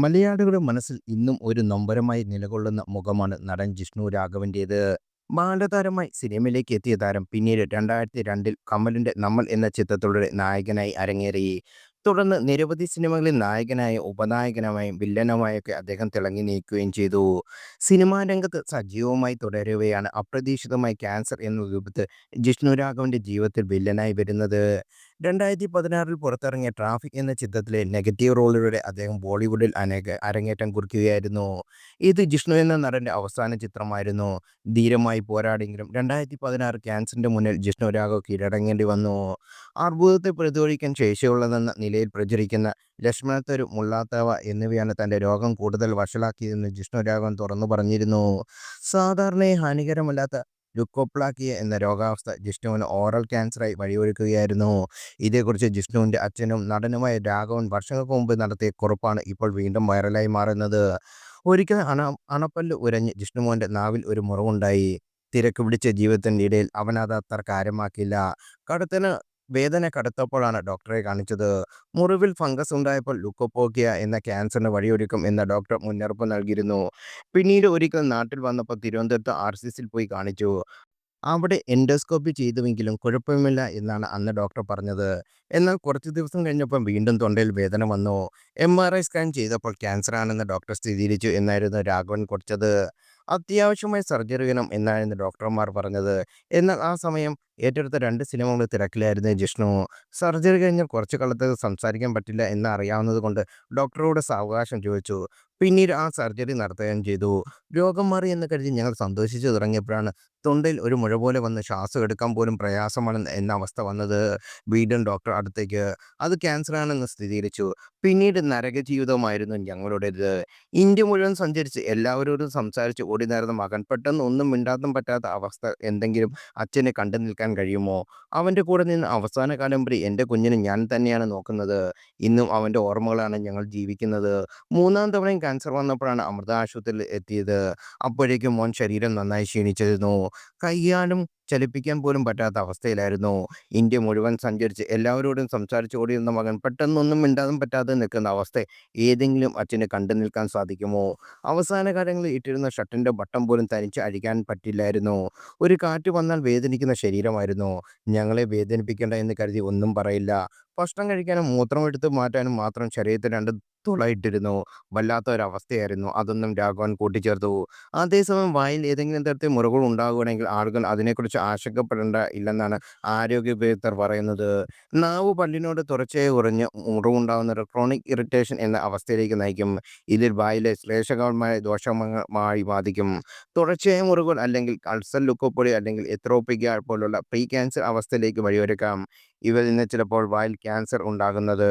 മലയാളികളുടെ മനസ്സിൽ ഇന്നും ഒരു നൊമ്പരമായി നിലകൊള്ളുന്ന മുഖമാണ് നടൻ ജിഷ്ണു രാഘവൻ്റേത്. ബാലതാരമായി സിനിമയിലേക്ക് എത്തിയ താരം പിന്നീട് 2002-ൽ കമലിന്റെ നമ്മൾ എന്ന ചിത്രത്തിലൂടെ നായകനായി അരങ്ങേറി. തുടർന്ന് നിരവധി സിനിമകളിൽ നായകനായും ഉപനായകനായും വില്ലനുമായൊക്കെ അദ്ദേഹം തിളങ്ങി നീക്കുകയും ചെയ്തു. സിനിമാ രംഗത്ത് സജീവമായി തുടരവെയാണ് അപ്രതീക്ഷിതമായി ക്യാൻസർ എന്ന രൂപത്തിൽ ജിഷ്ണു രാഘവന്റെ ജീവിതത്തിൽ വില്ലനായി വരുന്നത്. 2016-ൽ പുറത്തിറങ്ങിയ ട്രാഫിക് എന്ന ചിത്രത്തിലെ നെഗറ്റീവ് റോളിലൂടെ അദ്ദേഹം ബോളിവുഡിൽ അരങ്ങേറ്റം കുറിക്കുകയായിരുന്നു. ഇത് ജിഷ്ണു എന്ന നടന്റെ അവസാന ചിത്രമായിരുന്നു. ധീരമായി പോരാടിയെങ്കിലും 2016 ക്യാൻസറിന്റെ മുന്നിൽ ജിഷ്ണു രാഘവ് കീഴടങ്ങേണ്ടി വന്നു. അർബുദത്തെ പ്രതിരോധിക്കാൻ ശേഷിയുള്ളതെന്ന നിലയിൽ പ്രചരിക്കുന്ന ലക്ഷ്മണത്തരു, മുള്ളാത്തവ എന്നിവയാണ് തന്റെ രോഗം കൂടുതൽ വഷളാക്കിയതെന്ന് ജിഷ്ണു രാഘവൻ തുറന്നു പറഞ്ഞിരുന്നു. സാധാരണയായി ഹാനികരമല്ലാത്ത ലുക്കോപ്ലാക്കിയ എന്ന രോഗാവസ്ഥ ജിഷ്ണുവിന് ഓറൽ ക്യാൻസറായി വഴിയൊരുക്കുകയായിരുന്നു. ഇതേക്കുറിച്ച് ജിഷ്ണുവിന്റെ അച്ഛനും നടനുമായ രാഘവൻ വർഷങ്ങൾക്ക് മുമ്പ് നടത്തിയ കുറിപ്പാണ് ഇപ്പോൾ വീണ്ടും വൈറലായി മാറുന്നത്. ഒരിക്കൽ അണപ്പല്ല് ഉരഞ്ഞ് ജിഷ്ണുമോന്റെ നാവിൽ ഒരു മുറിവുണ്ടായി. തിരക്ക് പിടിച്ച ജീവിതത്തിന്റെ ഇടയിൽ അവൻ അത് അത്ര കാര്യമാക്കിയില്ല. കടുത്തന് വേദന കടുത്തപ്പോഴാണ് ഡോക്ടറെ കാണിച്ചത്. മുറിവിൽ ഫംഗസ് ഉണ്ടായപ്പോൾ ലുക്കോപോക്കിയ എന്ന ക്യാൻസറിന് വഴിയൊരുക്കും എന്ന ഡോക്ടർ മുന്നറിയിപ്പ് നൽകിയിരുന്നു. പിന്നീട് ഒരിക്കൽ നാട്ടിൽ വന്നപ്പോൾ തിരുവനന്തപുരത്ത് RCCയിൽ പോയി കാണിച്ചു. അവിടെ എൻഡോസ്കോപ്പി ചെയ്തുവെങ്കിലും കുഴപ്പമില്ല എന്നാണ് അന്ന് ഡോക്ടർ പറഞ്ഞത്. എന്നാൽ കുറച്ച് ദിവസം കഴിഞ്ഞപ്പം വീണ്ടും തൊണ്ടയിൽ വേദന വന്നു. MRI സ്കാൻ ചെയ്തപ്പോൾ ക്യാൻസറാണെന്ന് ഡോക്ടർ സ്ഥിരീകരിച്ചു എന്നായിരുന്നു രാഘവൻ കുറിച്ചത്. അത്യാവശ്യമായി സർജറി വേണം എന്നായിരുന്നു ഡോക്ടർമാർ പറഞ്ഞത്. എന്നാൽ ആ സമയം ഏറ്റെടുത്ത 2 സിനിമകൾ തിരക്കിലായിരുന്നു ജിഷ്ണു. സർജറി കഴിഞ്ഞാൽ കുറച്ചു കാലത്തേക്ക് സംസാരിക്കാൻ പറ്റില്ല എന്ന് അറിയാവുന്നതുകൊണ്ട് ഡോക്ടറോട് സാവകാശം ചോദിച്ചു. പിന്നീട് ആ സർജറി നടത്തുകയും ചെയ്തു. രോഗം മാറി എന്ന് കരുതി ഞങ്ങൾ സന്തോഷിച്ചു തുടങ്ങിയപ്പോഴാണ് തൊണ്ടയിൽ ഒരു മുഴ പോലെ വന്ന് ശ്വാസം എടുക്കാൻ പോലും പ്രയാസമാണ് എന്ന അവസ്ഥ വന്നത്. വീണ്ടും ഡോക്ടർ അടുത്തേക്ക് അത് ക്യാൻസറാണെന്ന് സ്ഥിരീകരിച്ചു. പിന്നീട് നരക ജീവിതമായിരുന്നു ഞങ്ങളുടേത്. ഇന്ത്യ മുഴുവൻ സഞ്ചരിച്ച് എല്ലാവരോടും സംസാരിച്ച് ഓടി നടന്ന മകൻ പെട്ടെന്ന് ഒന്നും മിണ്ടാനും പറ്റാത്ത അവസ്ഥ. എന്തെങ്കിലും അച്ഛനെ കണ്ടു നിൽക്കാൻ കഴിയുമോ? അവൻ്റെ കൂടെ നിന്ന് അവസാന കാലം വരെ എൻ്റെ കുഞ്ഞിനെ ഞാൻ തന്നെയാണ് നോക്കുന്നത്. ഇന്നും അവൻ്റെ ഓർമ്മകളാണ് ഞങ്ങൾ ജീവിക്കുന്നത്. 3-ാം തവണയും ക്യാൻസർ വന്നപ്പോഴാണ് അമൃത ആശുപത്രിയിൽ എത്തിയത്. അപ്പോഴേക്കും മോൻ ശരീരം നന്നായി ക്ഷീണിച്ചിരുന്നു. കൈകാലും ചലിപ്പിക്കാൻ പോലും പറ്റാത്ത അവസ്ഥയിലായിരുന്നു. ഇന്ത്യ മുഴുവൻ സഞ്ചരിച്ച് എല്ലാവരോടും സംസാരിച്ച് ഓടിയിരുന്ന മകൻ പെട്ടെന്നൊന്നും മിണ്ടാനും പറ്റാതെ നിൽക്കുന്ന അവസ്ഥ ഏതെങ്കിലും അച്ഛന് കണ്ടു നിൽക്കാൻ സാധിക്കുമോ? അവസാന കാലങ്ങളിൽ ഇട്ടിരുന്ന ഷർട്ടിന്റെ ബട്ടൺ പോലും തനിച്ച് അഴിക്കാൻ പറ്റില്ലായിരുന്നു. ഒരു കാറ്റ് വന്നാൽ വേദനിക്കുന്ന ശരീരമായിരുന്നു. ഞങ്ങളെ വേദനിപ്പിക്കേണ്ട എന്ന് കരുതി ഒന്നും പറയില്ല. ഭക്ഷണം കഴിക്കാനും മൂത്രമെടുത്ത് മാറ്റാനും മാത്രം ശരീരത്തിൽ 2 തുളയിട്ടിരുന്നു. വല്ലാത്ത ഒരവസ്ഥയായിരുന്നു അതൊന്നും രാഘവൻ കൂട്ടിച്ചേർത്തു. അതേസമയം വായിൽ ഏതെങ്കിലും തരത്തിൽ മുറിവുകൾ ഉണ്ടാകുകയാണെങ്കിൽ ആളുകൾ അതിനെക്കുറിച്ച് ആശങ്കപ്പെടേണ്ട ഇല്ലെന്നാണ് ആരോഗ്യ വിദഗ്ധർ പറയുന്നത്. നാവ് പല്ലിനോട് തുടർച്ചയായി ഉരഞ്ഞ് മുറിവുണ്ടാകുന്നത് ക്രോണിക് ഇറിറ്റേഷൻ എന്ന അവസ്ഥയിലേക്ക് നയിക്കും. ഇതിൽ വായിലെ ശ്ലേഷ്മങ്ങളെ ദോഷമായി ബാധിക്കും. തുടർച്ചയായ മുറിവുകൾ അല്ലെങ്കിൽ അൾസർ, ലുക്കോപ്പൊടി അല്ലെങ്കിൽ എത്രോപിക്ക പോലുള്ള പ്രീ ക്യാൻസർ അവസ്ഥയിലേക്ക് വഴിയൊരുക്കാം. ഇവയിൽ നിന്ന് ചിലപ്പോൾ വായിൽ ക്യാൻസർ ഉണ്ടാകുന്നത്.